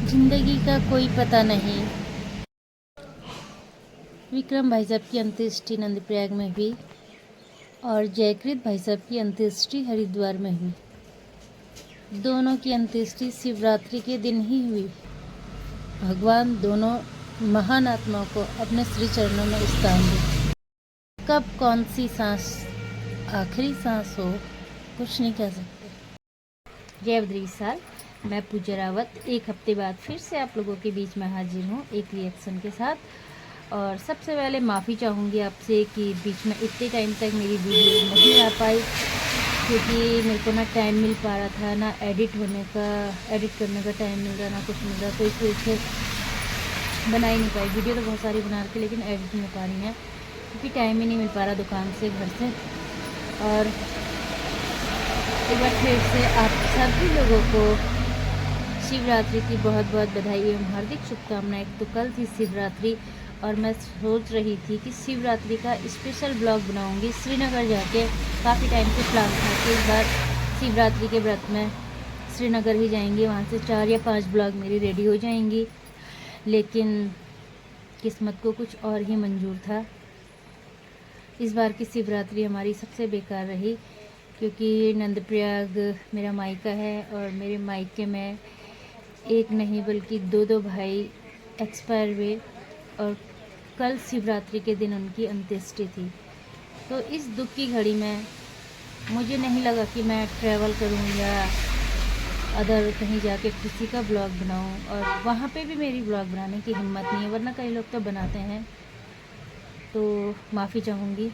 जिंदगी का कोई पता नहीं। विक्रम भाई साहब की अंत्येष्टि नंदप्रयाग में हुई और जयकृत भाई साहब की अंत्येष्टि हरिद्वार में हुई। दोनों की अंत्येष्टि शिवरात्रि के दिन ही हुई। भगवान दोनों महान आत्माओं को अपने श्री चरणों में स्थान दे। कब कौन सी सांस आखिरी सांस हो, कुछ नहीं कह सकते। जय बद्रीसाल, मैं पूजा रावत एक हफ्ते बाद फिर से आप लोगों के बीच में हाजिर हूँ एक रिएक्शन के साथ। और सबसे पहले माफ़ी चाहूँगी आपसे कि बीच में इतने टाइम तक मेरी वीडियो नहीं आ पाई, क्योंकि मेरे को ना टाइम मिल पा रहा था, ना एडिट करने का टाइम मिल रहा, ना कुछ मिल रहा। तो इस वजह से बना ही नहीं पाई। वीडियो तो बहुत सारी बना रखी, लेकिन एडिट नहीं हो पा रही हैं क्योंकि टाइम ही नहीं मिल पा रहा दुकान से, घर से। और एक बार फिर से आप सभी लोगों को शिवरात्रि की बहुत बहुत बधाई एवं हार्दिक शुभकामनाएं। तो कल थी शिवरात्रि और मैं सोच रही थी कि शिवरात्रि का स्पेशल ब्लॉग बनाऊंगी। श्रीनगर जाके काफ़ी टाइम से प्लान था कि इस बार शिवरात्रि के व्रत में श्रीनगर ही जाएंगे, वहाँ से 4 या 5 ब्लॉग मेरी रेडी हो जाएंगी। लेकिन किस्मत को कुछ और ही मंजूर था। इस बार की शिवरात्रि हमारी सबसे बेकार रही, क्योंकि नंदप्रयाग मेरा मायका है और मेरे मायके में एक नहीं बल्कि 2 भाई एक्सपायर हुए और कल शिवरात्रि के दिन उनकी अंत्येष्टि थी। तो इस दुख की घड़ी में मुझे नहीं लगा कि मैं ट्रैवल करूं या अदर कहीं जाके किसी का ब्लॉग बनाऊं, और वहाँ पे भी मेरी ब्लॉग बनाने की हिम्मत नहीं है, वरना कई लोग तो बनाते हैं। तो माफ़ी चाहूँगी।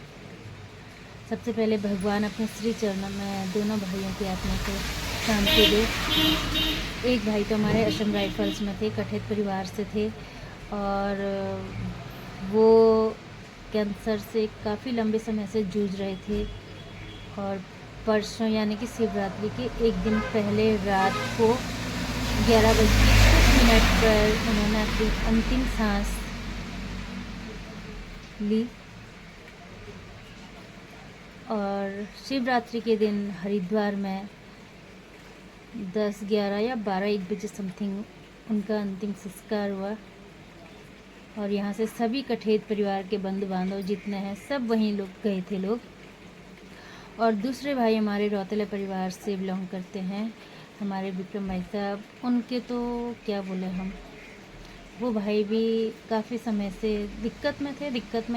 सबसे पहले भगवान अपने श्री चरणों में दोनों भाइयों की आत्मा को शांति दे। एक भाई तो हमारे असम राइफल्स में थे, कठेत परिवार से थे, और वो कैंसर से काफ़ी लंबे समय से जूझ रहे थे। और परसों यानी कि शिवरात्रि के एक दिन पहले रात को 11:06 पर उन्होंने अपनी अंतिम सांस ली। और शिवरात्रि के दिन हरिद्वार में 10, 11 या 12, 1 बजे समथिंग उनका अंतिम संस्कार हुआ। और यहाँ से सभी कठेत परिवार के बंधु बांधव जितने हैं सब वहीं लोग गए थे लोग। और दूसरे भाई हमारे रौतेला परिवार से बिलोंग करते हैं, हमारे विक्रम भाई साहब। उनके तो क्या बोले हम, वो भाई भी काफ़ी समय से दिक्कत में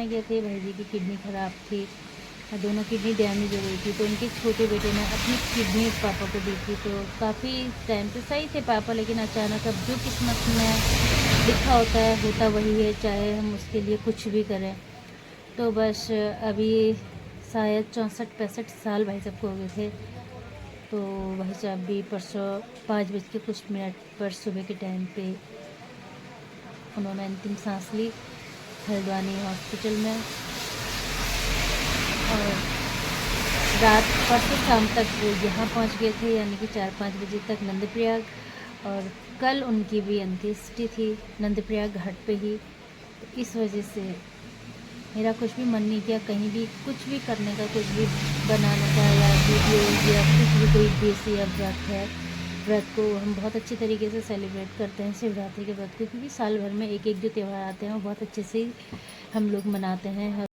गए थे। भाई जी की किडनी ख़राब थी, दोनों किडनी डैमेज हो गई थी। तो उनके छोटे बेटे ने अपनी किडनी पापा को दी थी। तो काफ़ी टाइम से सही थे पापा, लेकिन अचानक अब जो किस्मत में लिखा होता है होता वही है, चाहे हम उसके लिए कुछ भी करें। तो बस अभी शायद 64-65 साल भाई साहब को हो गए थे। तो भाई साहब भी परसों 5:00 पर सुबह के टाइम पे उन्होंने अंतिम सांस ली हल्द्वानी हॉस्पिटल में। और रात परसों शाम तक वो यहाँ पहुँच गए थे, यानी कि 4-5 बजे तक नंदप्रयाग। और कल उनकी भी अंत्येष्टि थी नंदप्रयाग घाट पे ही। तो इस वजह से मेरा कुछ भी मन नहीं किया कहीं भी कुछ भी करने का, कुछ भी बनाने का या वीडियो या कुछ भी। कोई देश या व्रत को हम बहुत अच्छे तरीके से सेलिब्रेट करते हैं शिवरात्रि के व्रत को, क्योंकि साल भर में एक एक जो त्यौहार आते हैं वो बहुत अच्छे से हम लोग मनाते हैं।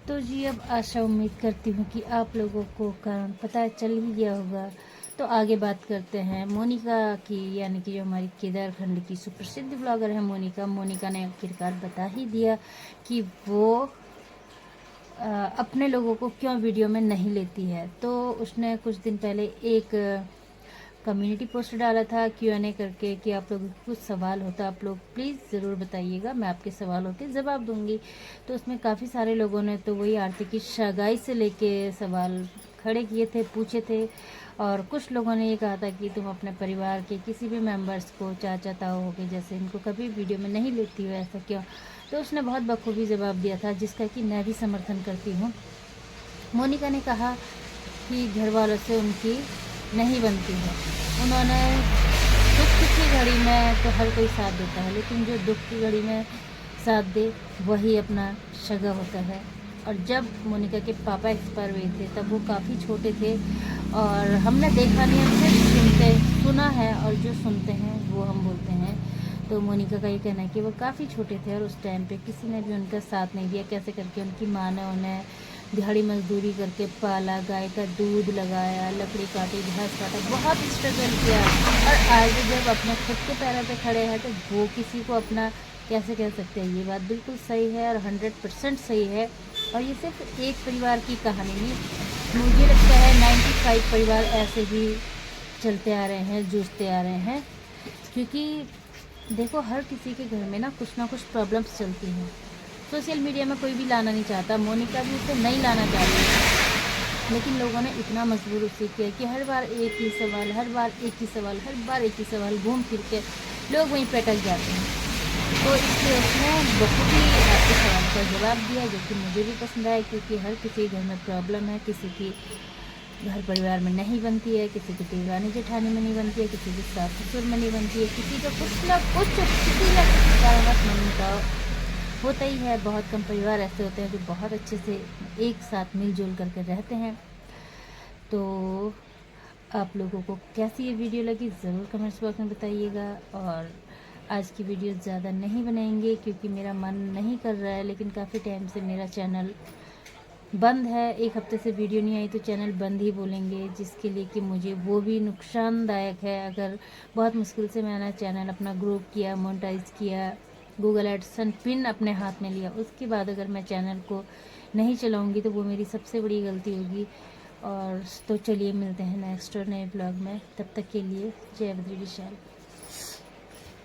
तो जी अब आशा उम्मीद करती हूँ कि आप लोगों को कारण पता चल ही गया होगा। तो आगे बात करते हैं मोनिका की, यानी कि जो हमारी केदारखंड की सुप्रसिद्ध ब्लॉगर है मोनिका ने आखिरकार बता ही दिया कि वो अपने लोगों को क्यों वीडियो में नहीं लेती है। तो उसने कुछ दिन पहले एक कम्युनिटी पोस्ट डाला था Q&A करके कि आप लोगों को कुछ सवाल होता आप लोग प्लीज़ ज़रूर बताइएगा, मैं आपके सवालों के जवाब दूंगी। तो उसमें काफ़ी सारे लोगों ने तो वही आरती की सगाई से लेके सवाल खड़े किए थे, पूछे थे। और कुछ लोगों ने ये कहा था कि तुम अपने परिवार के किसी भी मेंबर्स को, चाचा ताऊ हो गए जैसे, इनको कभी वीडियो में नहीं लेती हो, ऐसा क्यों। तो उसने बहुत बखूबी जवाब दिया था, जिसका कि मैं भी समर्थन करती हूँ। मोनिका ने कहा कि घर वालों से उनकी नहीं बनती है। उन्होंने दुख की घड़ी में तो हर कोई साथ देता है, लेकिन जो दुख की घड़ी में साथ दे वही अपना सगा होता है। और जब मोनिका के पापा एक्सपायर हुए थे तब वो काफ़ी छोटे थे और हमने देखा नहीं, हम सिर्फ सुना है और जो सुनते हैं वो हम बोलते हैं। तो मोनिका का ये कहना है कि वो काफ़ी छोटे थे और उस टाइम पे किसी ने भी उनका साथ नहीं दिया, कैसे करके उनकी माँ ने उन्हें दिहाड़ी मजदूरी करके पाला, गाय का दूध लगाया, लकड़ी काटी, घास काटा, बहुत स्ट्रगल किया और आज जब अपने खुद के पैरों पे खड़े हैं तो वो किसी को अपना कैसे कह सकते हैं। ये बात बिल्कुल सही है और 100% सही है। और ये सिर्फ एक परिवार की कहानी नहीं, मुझे लगता है 95 परिवार ऐसे ही चलते आ रहे हैं, जूझते आ रहे हैं। क्योंकि देखो हर किसी के घर में ना कुछ प्रॉब्लम्स चलती हैं। सोशल मीडिया में कोई भी लाना नहीं चाहता, मोनिका भी उसे नहीं लाना चाहती, लेकिन लोगों ने इतना मजबूर उसे किया कि हर बार एक ही सवाल, हर बार एक ही सवाल, हर बार एक ही सवाल, घूम फिर के लोग वहीं पे अटक जाते हैं। तो इसलिए उसने बहुत ही आपके सवाल का जवाब दिया, जो कि मुझे भी पसंद आया, क्योंकि हर किसी घर में प्रॉब्लम है, किसी की घर परिवार में नहीं बनती है, किसी की देवरानी जेठानी में नहीं बनती है, किसी की सास ससुर में नहीं बनती है, किसी का कुछ ना कुछ किसी न किसी कारणवश मन मुटाव होता ही है। बहुत कम परिवार ऐसे होते हैं जो बहुत अच्छे से एक साथ मिलजुल करके रहते हैं। तो आप लोगों को कैसी ये वीडियो लगी ज़रूर कमेंट्स बॉक्स में बताइएगा। और आज की वीडियो ज़्यादा नहीं बनाएंगे क्योंकि मेरा मन नहीं कर रहा है, लेकिन काफ़ी टाइम से मेरा चैनल बंद है, एक हफ्ते से वीडियो नहीं आई तो चैनल बंद ही बोलेंगे, जिसके लिए कि मुझे वो भी नुकसानदायक है। अगर बहुत मुश्किल से मैंने चैनल अपना ग्रो किया, मोनेटाइज किया, गूगल एडसेंस पिन अपने हाथ में लिया, उसके बाद अगर मैं चैनल को नहीं चलाऊंगी तो वो मेरी सबसे बड़ी गलती होगी। और तो चलिए मिलते हैं नेक्स्ट और नए ब्लॉग में, तब तक के लिए जय बद्री विशाल।